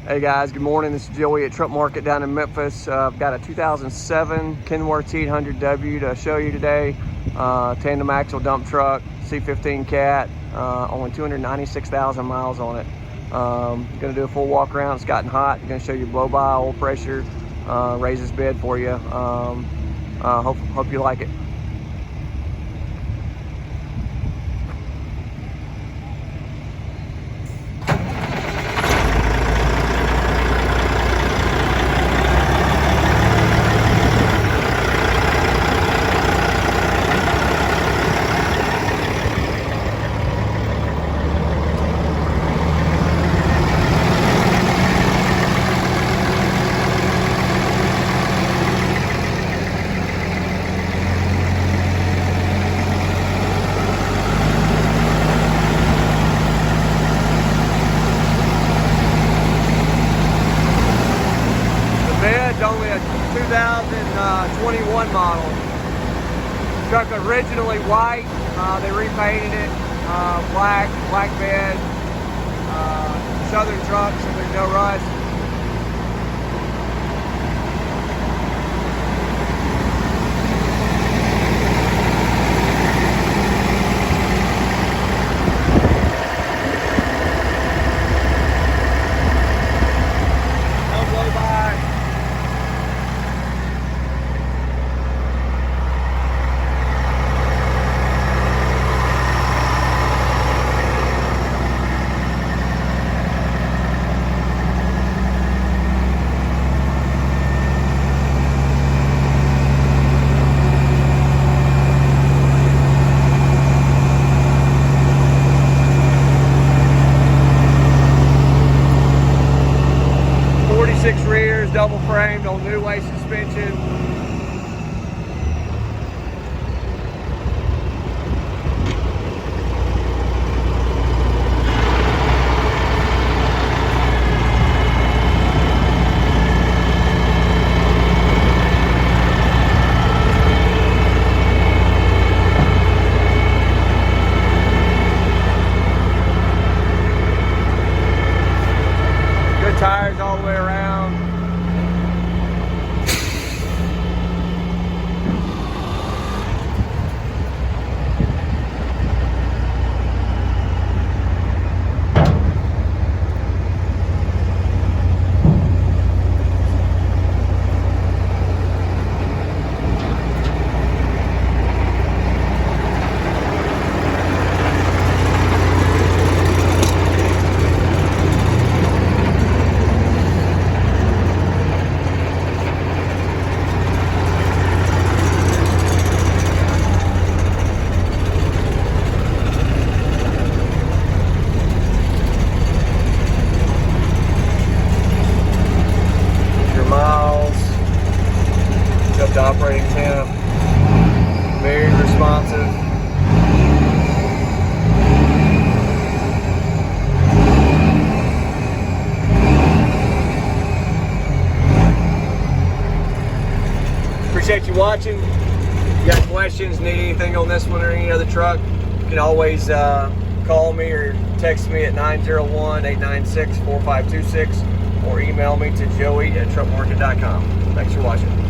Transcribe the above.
Hey guys, good morning. This is Joey at Truck Market down in Memphis. I've got a 2007 Kenworth t800w to show you today. Tandem axle dump truck, C15 cat, only 296,000 miles on it. Gonna do a full walk around. It's gotten hot. Gonna show you blow by, oil pressure, raises bed for you. Hope you like it. Bed's only a 2021 model. Truck originally white. They repainted it black bed. Southern truck, so there's no rust. No blow by. Six rears, double framed on new way suspension. Good tires all the way around. Up to operating temp, very responsive. Appreciate you watching. If you got questions, need anything on this one or any other truck, you can always call me or text me at 901-896-4526 or email me to joey@truckmarket.com. Thanks for watching.